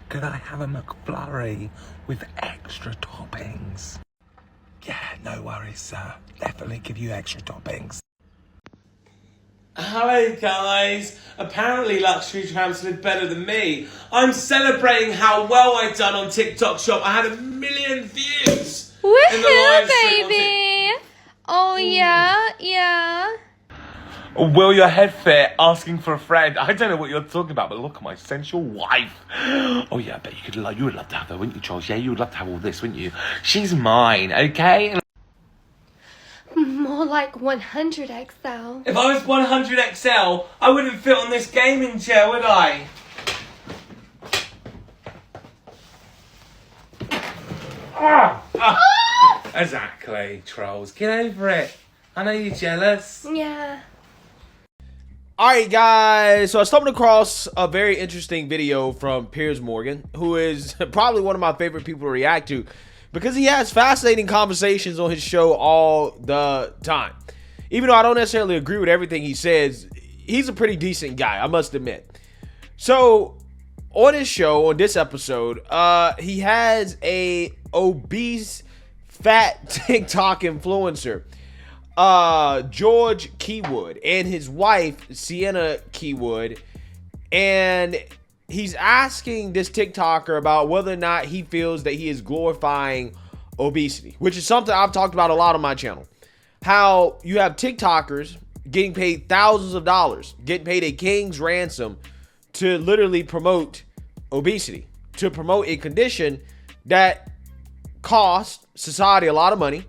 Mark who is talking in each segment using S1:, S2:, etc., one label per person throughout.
S1: Could I have a McFlurry with extra toppings? Yeah, no worries, sir. Definitely give you extra toppings.
S2: Hello guys, apparently luxury tramps live better than me. I'm celebrating how well I've done on TikTok Shop. I had 1 million views in the live stream.
S3: Baby! Oh yeah.
S1: Will your head fit? Asking for a friend. I don't know what you're talking about, but look at my sensual wife. Oh yeah, I bet you would love to have her, wouldn't you, Charles? Yeah, you would love to have all this, wouldn't you? She's mine, okay?
S3: More like 100XL.
S2: If I was 100XL, I wouldn't fit on this gaming chair, would I? Exactly, trolls. Get over it. I know you're jealous.
S3: Yeah.
S4: Alright guys, so I stumbled across a very interesting video from Piers Morgan, who is probably one of my favorite people to react to because he has fascinating conversations on his show all the time. Even though I don't necessarily agree with everything he says, he's a pretty decent guy, I must admit. So on his show, on this episode, he has a obese, fat TikTok influencer, George Keywood, and his wife Sienna Keywood, and he's asking this TikToker about whether or not he feels that he is glorifying obesity, which is something I've talked about a lot on my channel. How you have TikTokers getting paid thousands of dollars, getting paid a king's ransom to literally promote obesity, to promote a condition that costs society a lot of money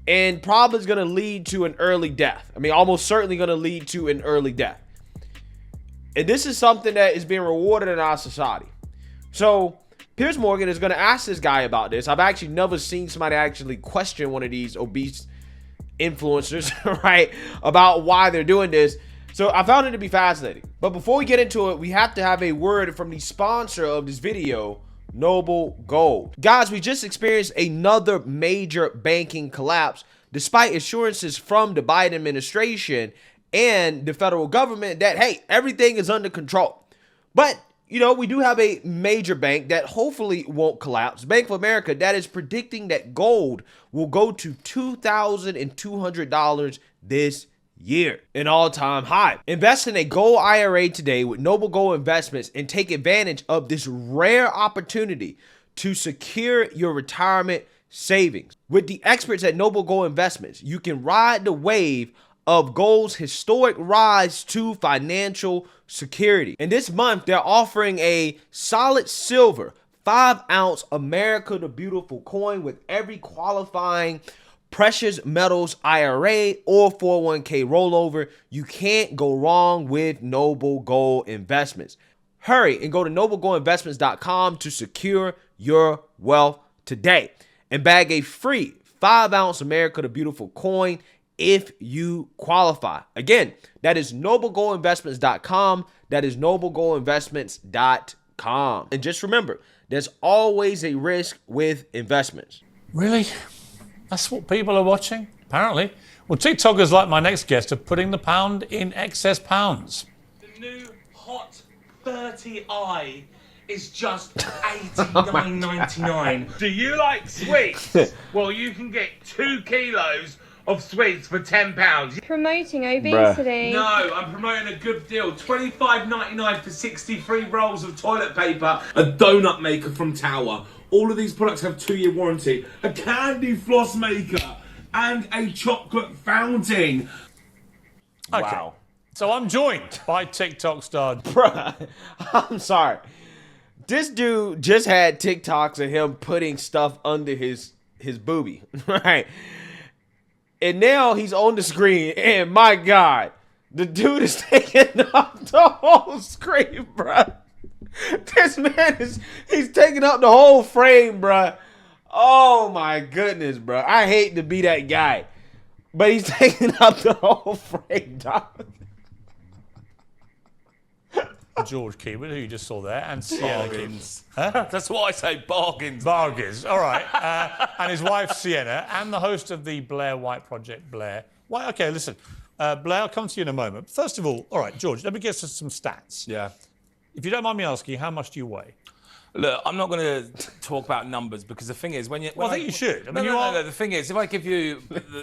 S4: and probably is going to lead to an early death. I mean, almost certainly going to lead to an early death. And this is something that is being rewarded in our society. So Piers Morgan is going to ask this guy about this. I've actually never seen somebody actually question one of these obese influencers, right, about why they're doing this. So I found it to be fascinating. But before we get into it, we have to have a word from the sponsor of this video, Noble Gold. Guys, we just experienced another major banking collapse despite assurances from the Biden administration and the federal government that, hey, everything is under control. But, you know, we do have a major bank that hopefully won't collapse. Bank of America, that is predicting that gold will go to $2,200 this year, an all-time high. Invest in a gold IRA today with Noble Gold Investments and take advantage of this rare opportunity to secure your retirement savings. With the experts at Noble Gold Investments, you can ride the wave of gold's historic rise to financial security. And this month, they're offering a solid silver 5-ounce America the Beautiful coin with every qualifying precious metals IRA or 401k rollover. You can't go wrong with Noble Gold Investments. Hurry and go to noblegoldinvestments.com to secure your wealth today and bag a free 5-ounce America the Beautiful coin if you qualify. Again, that is noblegoldinvestments.com. That is noblegoldinvestments.com. And just remember, there's always a risk with investments.
S5: Really? That's what people are watching? Apparently. Well, TikTokers like my next guest are putting the pound in excess pounds.
S2: The new Hot 30i is just $89.99. Do you like sweets? Well, you can get 2 kilos of sweets for £10.
S3: Promoting obesity.
S2: No, I'm promoting a good deal. $25.99 for 63 rolls of toilet paper. A donut maker from Tower. All of these products have 2-year warranty. A candy floss maker. And a chocolate fountain.
S5: Okay.
S4: Wow.
S5: So I'm joined by TikTok star.
S4: Bruh, I'm sorry. This dude just had TikToks of him putting stuff under his boobie, right? And now he's on the screen, and my God, the dude is taking up the whole screen, bruh. This man he's taking up the whole frame, bruh. Oh my goodness, bruh. I hate to be that guy, but he's taking up the whole frame, dog.
S5: George Keywood, who you just saw there, and Sienna Keywood.
S1: Huh? That's what I say, bargains.
S5: Bargains, all right. And his wife, Sienna, and the host of the Blair White Project, Blair. Why? Okay, listen. Blair, I'll come to you in a moment. First of all right, George, let me get some stats.
S1: Yeah.
S5: If you don't mind me asking, how much do you weigh?
S2: Look, I'm not going to talk about numbers because the thing is, when you...
S5: Well, I think you should. I mean,
S2: no. The thing is, if I give you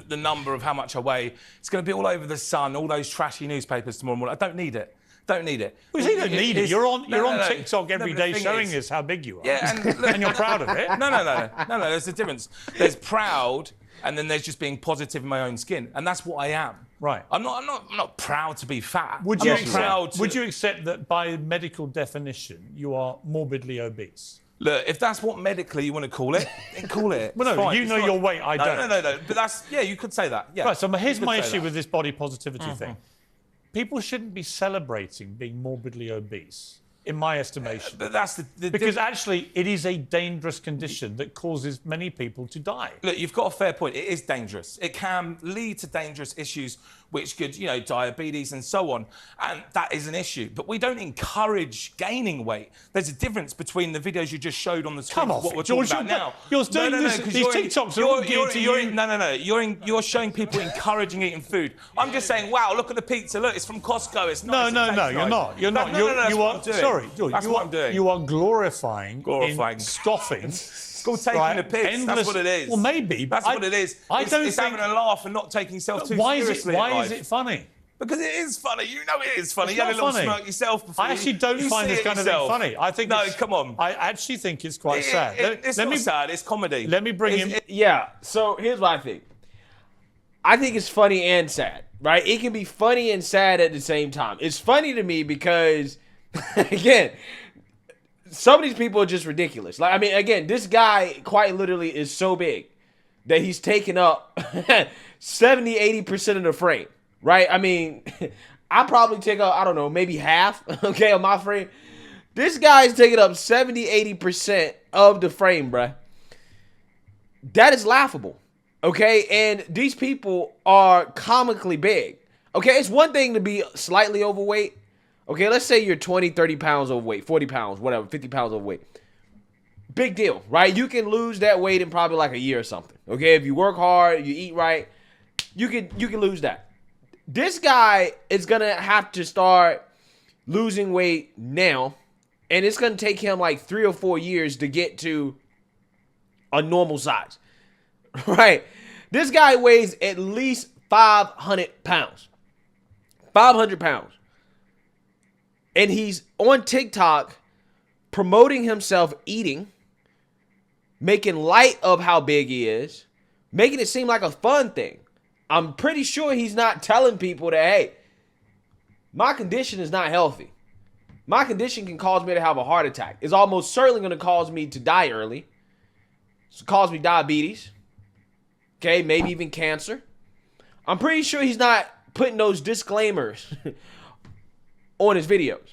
S2: the number of how much I weigh, it's going to be all over the Sun, all those trashy newspapers tomorrow morning. I don't need it. Don't need it.
S5: Well, you don't need it. You're on TikTok every day showing
S2: is,
S5: us how big you are.
S2: Yeah,
S5: and you're proud of it.
S2: No. There's a difference. There's proud, and then there's just being positive in my own skin, and that's what I am.
S5: Right.
S2: I'm not proud to be fat.
S5: Would you accept that by medical definition you are morbidly obese?
S2: Look, if that's what medically you want to call it, then call it.
S5: Well, no, you know your weight, I don't.
S2: No. But that's, you could say that. Yeah.
S5: Right, so here's my issue with this body positivity thing. People shouldn't be celebrating being morbidly obese, in my estimation.
S2: But that's
S5: because actually it is a dangerous condition that causes many people to die.
S2: Look, you've got a fair point. It is dangerous. It can lead to dangerous issues, which could, diabetes and so on. And that is an issue. But we don't encourage gaining weight. There's a difference between the videos you just showed on the screen and what we're talking about now.
S5: You're doing this. These TikToks are all geared to you.
S2: No. You're showing people encouraging eating food. I'm just saying, wow, look at the pizza. Look, it's from Costco. It's nice.
S5: No, you're not. You're not. You are. Sorry, George.
S2: That's what I'm doing.
S5: You are glorifying scoffing.
S2: It's called taking the piss. That's what it is.
S5: Well, maybe.
S2: That's what it is. It's having a laugh and not taking yourself too seriously.
S5: Why is it funny?
S2: Because it is funny. You know it is funny.
S5: It's
S2: you had a little
S5: funny.
S2: smirk yourself before.
S5: I actually don't find this kind of thing funny. I think
S2: come on.
S5: I actually think it's quite sad.
S2: It's not sad. It's comedy.
S5: Let me bring him.
S4: Yeah. So here's what I think. I think it's funny and sad, right? It can be funny and sad at the same time. It's funny to me because, again, some of these people are just ridiculous. Like, I mean, again, this guy quite literally is so big that he's taken up 70, 80% of the frame, right? I mean, I probably take up, I don't know, maybe half, okay, of my frame. This guy's taking up 70, 80% of the frame, bruh. That is laughable, okay? And these people are comically big, okay? It's one thing to be slightly overweight. Okay, let's say you're 20, 30 pounds overweight, 40 pounds, whatever, 50 pounds overweight. Big deal, right? You can lose that weight in probably like a year or something. Okay, if you work hard, you eat right, you can lose that. This guy is going to have to start losing weight now, and it's going to take him like 3 or 4 years to get to a normal size, right? This guy weighs at least 500 pounds. 500 pounds. And he's on TikTok promoting himself eating, making light of how big he is, making it seem like a fun thing. I'm pretty sure he's not telling people that, hey, my condition is not healthy. My condition can cause me to have a heart attack. It's almost certainly going to cause me to die early. It's cause me diabetes. Okay, maybe even cancer. I'm pretty sure he's not putting those disclaimers on his videos,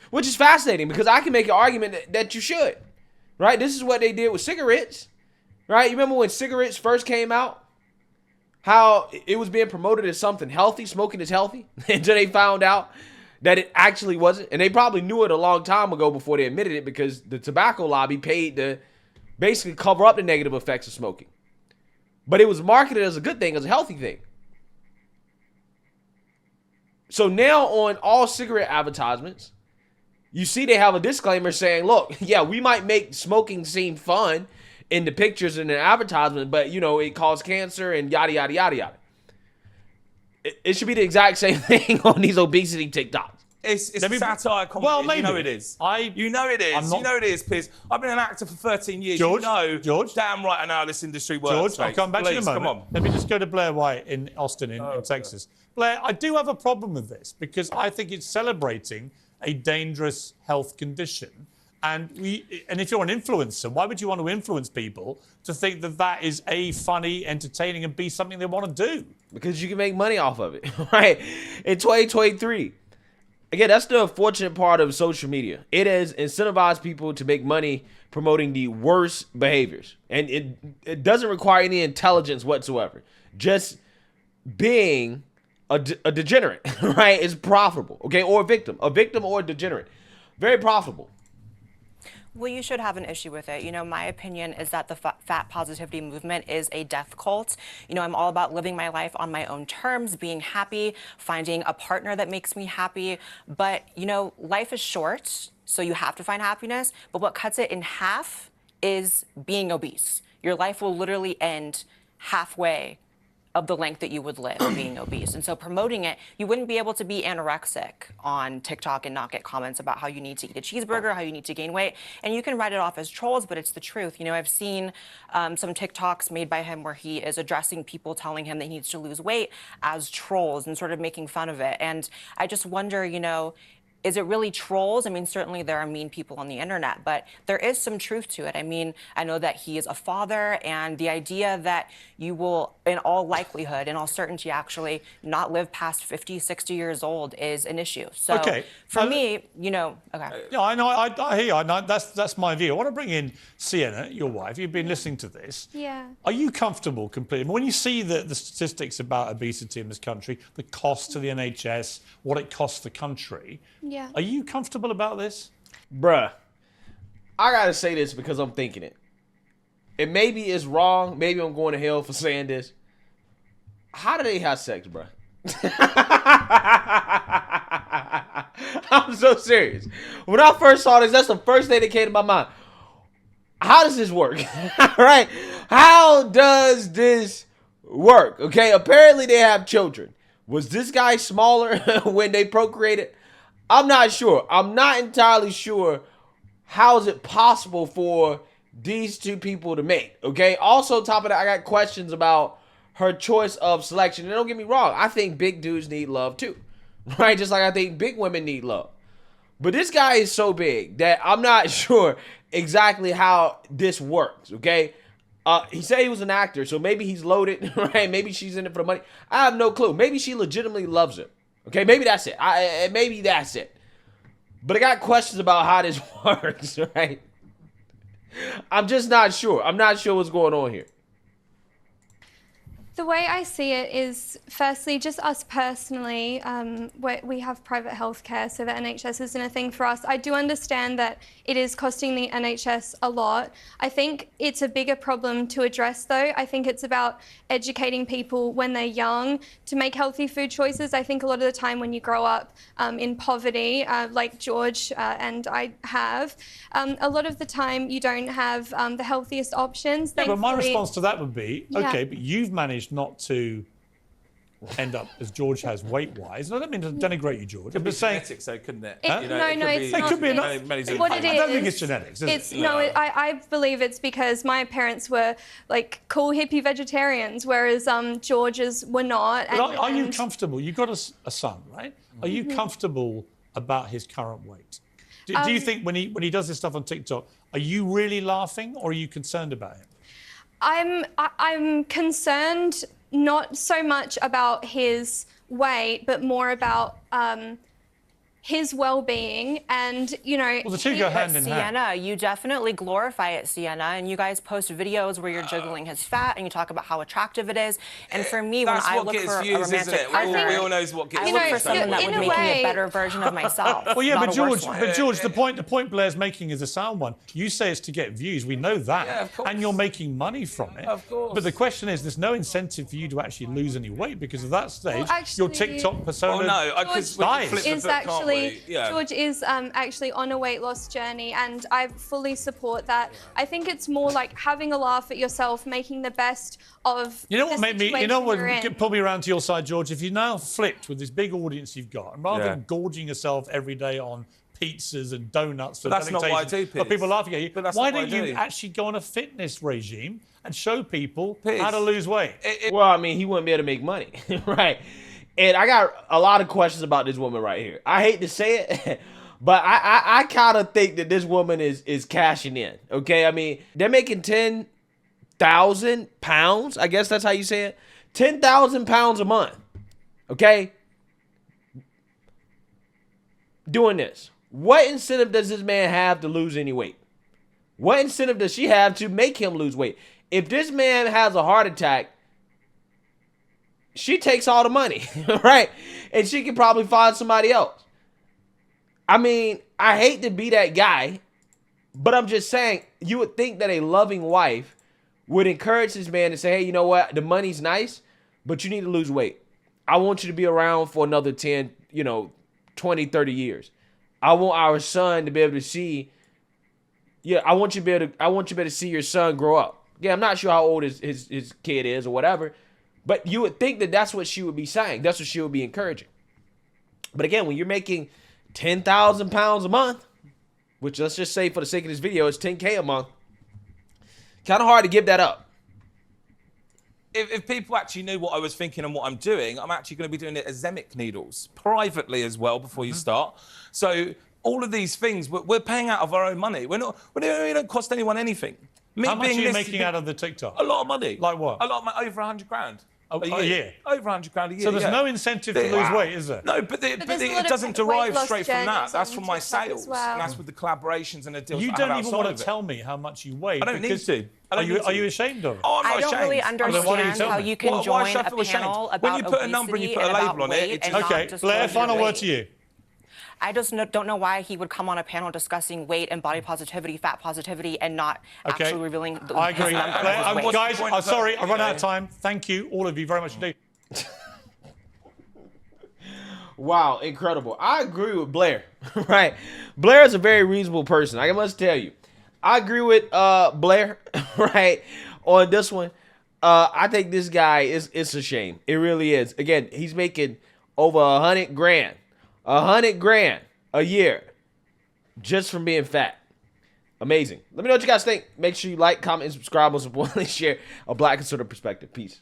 S4: which is fascinating because I can make an argument that you should, right? This is what they did with cigarettes, right? You remember when cigarettes first came out, how it was being promoted as something healthy, smoking is healthy, until they found out that it actually wasn't. And they probably knew it a long time ago before they admitted it because the tobacco lobby paid to basically cover up the negative effects of smoking. But it was marketed as a good thing, as a healthy thing. So now on all cigarette advertisements, you see they have a disclaimer saying, look, yeah, we might make smoking seem fun in the pictures and the advertisement, but, it causes cancer and yada, yada, yada, yada. It should be the exact same thing on these obesity TikToks.
S2: It's satire comedy.
S5: Well, maybe.
S2: You know it is. You know it is. You know it is, Piers. I've been an actor for 13 years.
S5: George,
S2: damn right I know how this industry works.
S5: George, I'll come back to you in a moment.
S2: Come on.
S5: Let me just go to Blair White in Austin, in Texas. Blair, I do have a problem with this because I think it's celebrating a dangerous health condition. And if you're an influencer, why would you want to influence people to think that that is A, funny, entertaining, and B, something they want to do?
S4: Because you can make money off of it, right? In 2023. Again, that's the unfortunate part of social media. It has incentivized people to make money promoting the worst behaviors. And it doesn't require any intelligence whatsoever. Just being a degenerate, right, is profitable, okay? Or a victim or a degenerate. Very profitable.
S6: Well, you should have an issue with it. My opinion is that the fat positivity movement is a death cult. I'm all about living my life on my own terms, being happy, finding a partner that makes me happy. But, life is short. so you have to find happiness. But what cuts it in half is being obese. Your life will literally end halfway of the length that you would live being obese. And so promoting it, you wouldn't be able to be anorexic on TikTok and not get comments about how you need to eat a cheeseburger, how you need to gain weight. And you can write it off as trolls, but it's the truth. You know, I've seen some TikToks made by him where he is addressing people telling him that he needs to lose weight as trolls and sort of making fun of it. And I just wonder, you know, is it really trolls? I mean, certainly there are mean people on the internet, but there is some truth to it. I mean, I know that he is a father, and the idea that you will, in all likelihood, in all certainty, actually not live past 50, 60 years old is an issue. So for me, you know,
S5: Yeah, I know, I hear you. I know, that's my view. I want to bring in Sienna, your wife. You've been listening to this.
S3: Yeah.
S5: Are you comfortable completely? When you see the statistics about obesity in this country, the cost to the NHS, what it costs the country,
S3: Yeah.
S5: are you comfortable about this?
S4: Bruh, I gotta say this because I'm thinking it. And maybe it's wrong. Maybe I'm going to hell for saying this. How do they have sex, bruh? I'm so serious. When I first saw this, that's the first thing that came to my mind. How does this work? Right? How does this work? Okay, apparently they have children. Was this guy smaller when they procreated? I'm not sure. I'm not entirely sure how is it possible for these two people to mate. Okay, also top of that, I got questions about her choice of selection. And don't get me wrong, I think big dudes need love too. Right? Just like I think big women need love. But this guy is so big that I'm not sure exactly how this works, okay? He said he was an actor, so maybe he's loaded, right? Maybe she's in it for the money. I have no clue. Maybe she legitimately loves him, okay? Maybe that's it. Maybe that's it. But I got questions about how this works, right? I'm just not sure. I'm not sure what's going on here.
S3: The way I see it is, firstly, just us personally, we have private healthcare, so the NHS isn't a thing for us. I do understand that it is costing the NHS a lot. I think it's a bigger problem to address, though. I think it's about educating people when they're young to make healthy food choices. I think a lot of the time when you grow up in poverty, like George and I have, a lot of the time you don't have the healthiest options.
S5: Yeah, but my
S3: Thankfully-
S5: response to that would be,
S3: Yeah.
S5: okay, but you've managed not to end up as George has weight-wise. I don't mean to denigrate you, George. I'm just saying...
S1: genetics, though, couldn't it?
S3: It-
S1: You know,
S3: no,
S1: it
S3: no,
S1: could
S3: it's
S1: be-
S3: not.
S5: It could be
S3: It's-
S1: many
S3: what
S5: I
S3: it
S5: don't think
S3: is-
S5: it's genetics, is
S3: It's
S5: it?
S3: no, I believe it's because my parents were like cool hippie vegetarians, whereas George's were not.
S5: But are you
S3: and-
S5: comfortable? You've got a son, right? Are you comfortable about his current weight? Do you think when he does this stuff on TikTok, are you really laughing or are you concerned about him?
S3: I'm concerned not so much about his weight, but more about his well-being, and you know.
S5: Well, the two go hand in hand.
S6: Sienna, you definitely glorify it, Sienna, and you guys post videos where you're juggling his fat and you talk about how attractive it is. And for me, when
S1: That's
S6: I
S1: what
S6: look
S1: gets
S6: for
S1: views,
S6: a
S1: isn't
S6: romantic
S1: it?
S6: partner,
S1: We all knows what gets
S6: I
S3: You
S6: look
S3: know,
S6: for someone that
S3: in
S6: would
S3: a
S6: make me
S3: way-
S6: a better version of myself.
S5: Well, yeah,
S6: not
S5: but
S6: a worse
S5: George,
S6: one.
S5: the point Blair's making is a sound one. You say it's to get views. We know that.
S1: Yeah, of course.
S5: And you're making money from it.
S1: Of course.
S5: But the question is, there's no incentive for you to actually lose any weight because at that stage, your
S3: actually-
S5: TikTok persona...
S1: Oh, no, because we
S5: George
S1: flip the
S3: is
S1: book, can't
S3: actually
S1: we? Yeah.
S3: George is actually on a weight loss journey, and I fully support that. I think it's more like having a laugh at yourself, making the best of
S5: You know what
S3: the
S5: made me? You
S3: situation
S5: know what
S3: you're in.
S5: pulled me around to your side, George? If you now flipped with this big audience you've got, and rather
S1: Yeah.
S5: than gorging yourself every day on pizzas and donuts for
S1: But that's not what I
S5: delectation
S1: do,
S5: of people
S1: Piers.
S5: laughing at you,
S1: But that's
S5: why
S1: not what
S5: don't
S1: I
S5: you
S1: do.
S5: actually go on a fitness regime and show people
S1: Piers.
S5: how to lose weight?
S4: Well, I mean, he wouldn't be able to make money, right? And I got a lot of questions about this woman right here. I hate to say it, but I kind of think that this woman is cashing in. Okay, I mean, they're making 10,000 pounds. I guess that's how you say it. 10,000 pounds a month. Okay, doing this. What incentive does this man have to lose any weight? What incentive does she have to make him lose weight? If this man has a heart attack, she takes all the money, right? And she can probably find somebody else. I mean, I hate to be that guy, but I'm just saying, you would think that a loving wife would encourage this man to say, hey, you know what? The money's nice, but you need to lose weight. I want you to be around for another 10, 20, 30 years. I want our son to be able to see. Yeah, I want you to be able to see your son grow up. Yeah, I'm not sure how old his kid is or whatever, but you would think that that's what she would be saying. That's what she would be encouraging. But again, when you're making 10,000 pounds a month, which let's just say for the sake of this video is 10K a month, kind of hard to give that up.
S1: If people actually knew what I was thinking and what I'm doing, I'm actually going to be doing it as Zemic needles privately as well before you start. So all of these things, we're paying out of our own money. We don't cost anyone anything. Me
S5: How much are
S1: being
S5: you
S1: listed-
S5: making out of the TikTok?
S1: A lot of money.
S5: Like what?
S1: A lot of money, over 100 grand.
S5: A year?
S1: Over 100 grand a year.
S5: So there's
S1: yeah.
S5: no incentive to lose weight, is there?
S1: No, but
S3: there's a lot
S1: it
S3: of
S1: doesn't
S3: weight
S1: derive
S3: loss
S1: straight from that.
S3: journeys
S1: That's
S3: on
S1: from my
S3: TikTok as
S1: sales.
S3: well.
S1: And that's with the collaborations and the deals
S5: You
S1: that I have
S5: don't even
S1: outside
S5: want
S1: of
S5: to
S1: it.
S5: tell me how much you weigh.
S1: I don't need
S5: because-
S1: to. I don't need
S5: Are
S1: to.
S5: you ashamed of it?
S1: Oh, I'm not
S6: I don't really
S1: ashamed.
S5: Then why don't you
S6: understand
S5: tell
S6: how
S5: me?
S6: you can
S1: Why
S6: join
S1: should I
S6: a
S1: feel ashamed?
S6: panel about
S1: When you put a number and you
S6: obesity
S1: put a
S6: and
S1: label
S6: about
S1: on it,
S6: weight
S1: it
S6: and
S1: just-
S6: not
S5: Okay,
S6: disclose
S5: Blair, final
S6: your
S5: word
S6: weight.
S5: to you.
S6: I just don't know why he would come on a panel discussing weight and body positivity, fat positivity, and not
S5: Okay.
S6: actually revealing the
S5: I agree.
S6: his number
S5: Blair,
S6: of his weight.
S5: guys,
S1: point
S5: I'm
S1: of
S5: sorry,
S1: that,
S5: I've run out of
S1: you know?
S5: time. Thank you, all of you, very much indeed.
S4: Wow, incredible. I agree with Blair, right? Blair is a very reasonable person. I must tell you. I agree with Blair, right, on this one. I think this guy it's a shame. It really is. Again, he's making over 100 grand. 100 grand a year just from being fat. Amazing. Let me know what you guys think. Make sure you like, comment, and subscribe. Most importantly, share a Black conservative perspective. Peace.